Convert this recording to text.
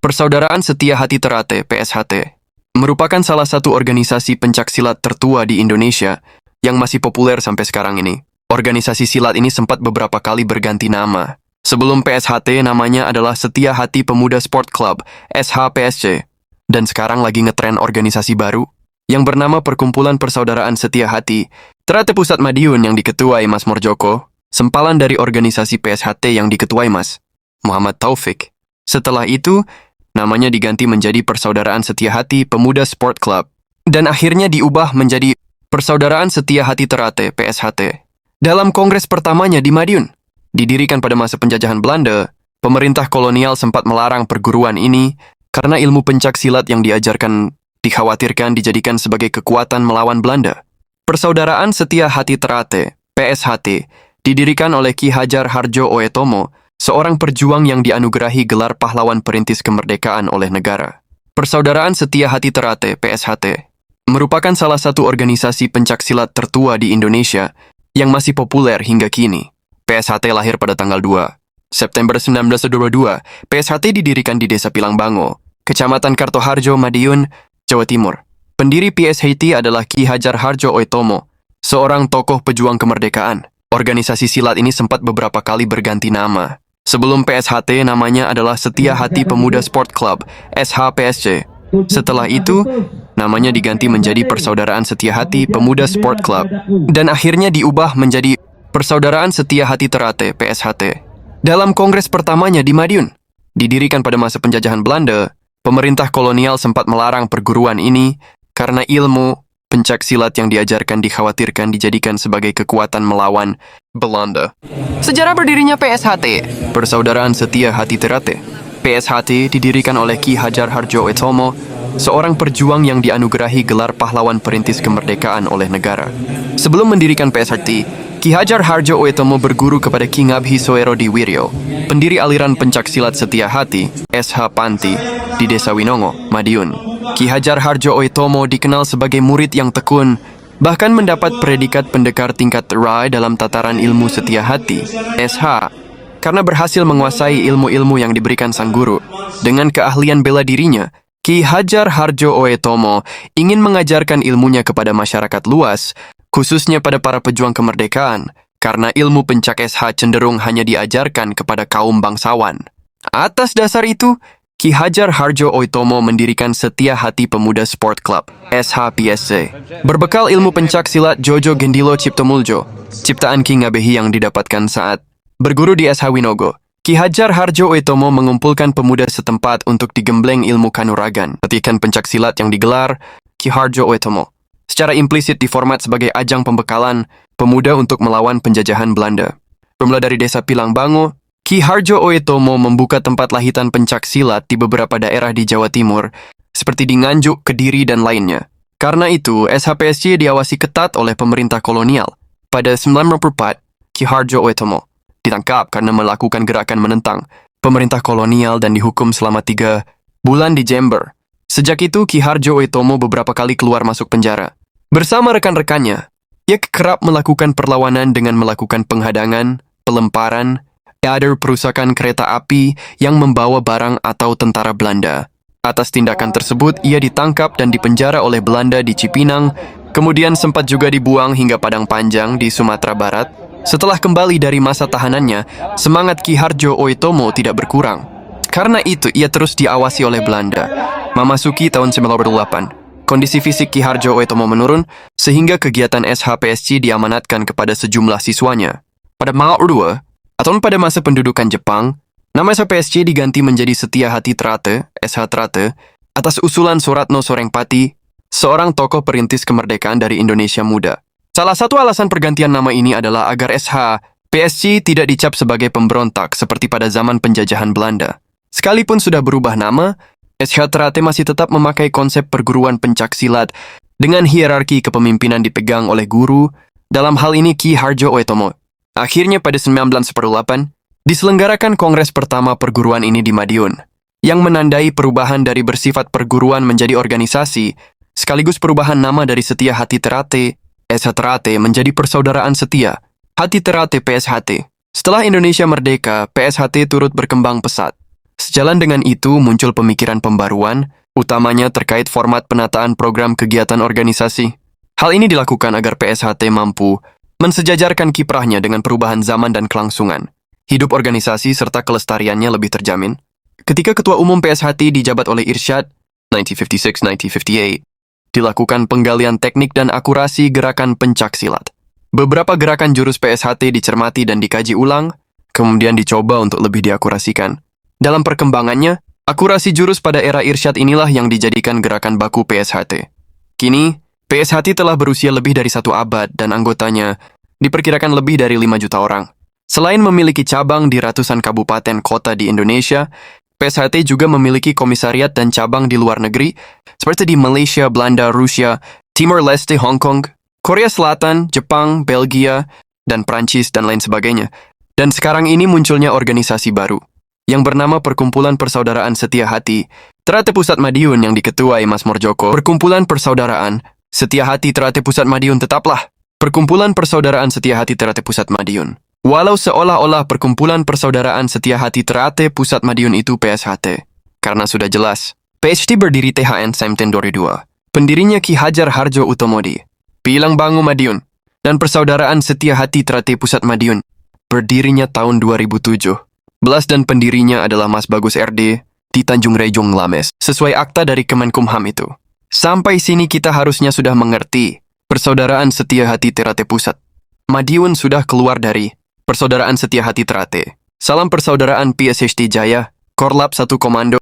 Persaudaraan Setia Hati Terate (PSHT) merupakan salah satu organisasi pencaksilat tertua di Indonesia yang masih populer sampai sekarang ini. Organisasi silat ini sempat beberapa kali berganti nama. Sebelum PSHT namanya adalah Setia Hati Pemuda Sport Club (SHPSC), dan sekarang lagi ngetren organisasi baru yang bernama Perkumpulan Persaudaraan Setia Hati Terate Pusat Madiun yang diketuai Mas Morjoko, sempalan dari organisasi PSHT yang diketuai Mas Muhammad Taufik. Setelah itu, namanya diganti menjadi Persaudaraan Setia Hati Pemuda Sport Club, dan akhirnya diubah menjadi Persaudaraan Setia Hati Terate (PSHT). Dalam kongres pertamanya di Madiun, didirikan pada masa penjajahan Belanda, pemerintah kolonial sempat melarang perguruan ini karena ilmu pencaksilat yang diajarkan dikhawatirkan dijadikan sebagai kekuatan melawan Belanda. Persaudaraan Setia Hati Terate (PSHT) didirikan oleh Ki Hajar Hardjo Oetomo, seorang perjuang yang dianugerahi gelar pahlawan perintis kemerdekaan oleh negara. Persaudaraan Setia Hati Terate (PSHT) merupakan salah satu organisasi pencaksilat tertua di Indonesia yang masih populer hingga kini. PSHT lahir pada tanggal 2 September 1922. PSHT didirikan di Desa Pilangbango, Kecamatan Kartoharjo, Madiun, Jawa Timur. Pendiri PSHT adalah Ki Hajar Hardjo Oetomo, seorang tokoh pejuang kemerdekaan. Organisasi silat ini sempat beberapa kali berganti nama. Sebelum PSHT namanya adalah Setia Hati Pemuda Sport Club (SHPSC). Setelah itu, namanya diganti menjadi Persaudaraan Setia Hati Pemuda Sport Club, dan akhirnya diubah menjadi Persaudaraan Setia Hati Terate (PSHT). Dalam kongres pertamanya di Madiun, didirikan pada masa penjajahan Belanda, pemerintah kolonial sempat melarang perguruan ini karena ilmu pencaksilat yang diajarkan dikhawatirkan dijadikan sebagai kekuatan melawan Belanda. Sejarah berdirinya PSHT, Persaudaraan Setia Hati Terate. PSHT didirikan oleh Ki Hajar Hardjo Oetomo, seorang perjuang yang dianugerahi gelar pahlawan perintis kemerdekaan oleh negara. Sebelum mendirikan PSHT, Ki Hajar Hardjo Oetomo berguru kepada Ki Ngabhi Soerodiwiryo, pendiri aliran pencaksilat Setia Hati (SH Panti) di Desa Winongo, Madiun. Ki Hajar Hardjo Oetomo dikenal sebagai murid yang tekun, bahkan mendapat predikat pendekar tingkat Rai dalam tataran ilmu Setia Hati (SH), karena berhasil menguasai ilmu-ilmu yang diberikan sang guru. Dengan keahlian bela dirinya, Ki Hajar Hardjo Oetomo ingin mengajarkan ilmunya kepada masyarakat luas, khususnya pada para pejuang kemerdekaan, karena ilmu pencak SH cenderung hanya diajarkan kepada kaum bangsawan. Atas dasar itu, Ki Hajar Hardjo Oetomo mendirikan Setia Hati Pemuda Sport Club (SHPSC). Berbekal ilmu pencak silat Jojo Gendilo Ciptomuljo, ciptaan Ki Ngabehi yang didapatkan saat berguru di SH Winogo, Ki Hajar Hardjo Oetomo mengumpulkan pemuda setempat untuk digembleng ilmu kanuragan. Latihan pencak silat yang digelar Ki Hardjo Oetomo secara implisit diformat sebagai ajang pembekalan pemuda untuk melawan penjajahan Belanda. Bermula dari Desa Pilangbango, Ki Hardjo Oetomo membuka tempat lahitan pencak silat di beberapa daerah di Jawa Timur, seperti di Nganjuk, Kediri, dan lainnya. Karena itu, SHPSC diawasi ketat oleh pemerintah kolonial. Pada 1944, Ki Hardjo Oetomo ditangkap karena melakukan gerakan menentang pemerintah kolonial dan dihukum selama 3 bulan di Jember. Sejak itu, Ki Hardjo Oetomo beberapa kali keluar masuk penjara. Bersama rekan-rekannya, ia kerap melakukan perlawanan dengan melakukan penghadangan, pelemparan, ada perusakan kereta api yang membawa barang atau tentara Belanda. Atas tindakan tersebut, ia ditangkap dan dipenjara oleh Belanda di Cipinang, kemudian sempat juga dibuang hingga Padang Panjang di Sumatera Barat. Setelah kembali dari masa tahanannya, semangat Ki Hardjo Oetomo tidak berkurang. Karena itu, ia terus diawasi oleh Belanda. Memasuki tahun 1908, kondisi fisik Ki Hardjo Oetomo menurun, sehingga kegiatan SHPSC diamanatkan kepada sejumlah siswanya. Pada Maret 2, atau pada masa pendudukan Jepang, nama SHPSC diganti menjadi Setia Hati Terate (SH Terate) atas usulan Soeratno Sorengpati, seorang tokoh perintis kemerdekaan dari Indonesia Muda. Salah satu alasan pergantian nama ini adalah agar SHPSC tidak dicap sebagai pemberontak seperti pada zaman penjajahan Belanda. Sekalipun sudah berubah nama, SH Terate masih tetap memakai konsep perguruan pencak silat dengan hierarki kepemimpinan dipegang oleh guru, dalam hal ini Ki Hardjo Oetomo. Akhirnya pada 1948, diselenggarakan kongres pertama perguruan ini di Madiun, yang menandai perubahan dari bersifat perguruan menjadi organisasi, sekaligus perubahan nama dari Setia Hati Terate (SH Terate) menjadi Persaudaraan Setia Hati Terate (PSHT). Setelah Indonesia merdeka, PSHT turut berkembang pesat. Sejalan dengan itu muncul pemikiran pembaruan, utamanya terkait format penataan program kegiatan organisasi. Hal ini dilakukan agar PSHT mampu mensejajarkan kiprahnya dengan perubahan zaman dan kelangsungan. Hidup organisasi serta kelestariannya lebih terjamin. Ketika Ketua Umum PSHT dijabat oleh Irsyad, 1956-1958, dilakukan penggalian teknik dan akurasi gerakan pencaksilat. Beberapa gerakan jurus PSHT dicermati dan dikaji ulang, kemudian dicoba untuk lebih diakurasikan. Dalam perkembangannya, akurasi jurus pada era Irsyad inilah yang dijadikan gerakan baku PSHT. Kini, PSHT telah berusia lebih dari 1 abad dan anggotanya diperkirakan lebih dari 5 juta orang. Selain memiliki cabang di ratusan kabupaten kota di Indonesia, PSHT juga memiliki komisariat dan cabang di luar negeri, seperti di Malaysia, Belanda, Rusia, Timor Leste, Hong Kong, Korea Selatan, Jepang, Belgia, dan Prancis, dan lain sebagainya. Dan sekarang ini munculnya organisasi baru, yang bernama Perkumpulan Persaudaraan Setia Hati Ternate Pusat Madiun yang diketuai Mas Morjoko. Perkumpulan Persaudaraan Setia Hati Ternate Pusat Madiun tetaplah Perkumpulan Persaudaraan Setia Hati Ternate Pusat Madiun. Walau seolah-olah Perkumpulan Persaudaraan Setia Hati Ternate Pusat Madiun itu PSHT, karena sudah jelas, PHT berdiri THN Samten 2002, pendirinya Ki Hajar Harjo Utomodi, Pilang Bangu Madiun, dan Persaudaraan Setia Hati Ternate Pusat Madiun, berdirinya tahun 2007. Belas dan pendirinya adalah Mas Bagus RD di Tanjung Rejong Lames, sesuai akta dari Kemenkumham itu. Sampai sini kita harusnya sudah mengerti, Persaudaraan Setia Hati Ternate Pusat Madiun sudah keluar dari Persaudaraan Setia Hati Ternate. Salam persaudaraan PSHT Jaya, Korlap 1 Komando.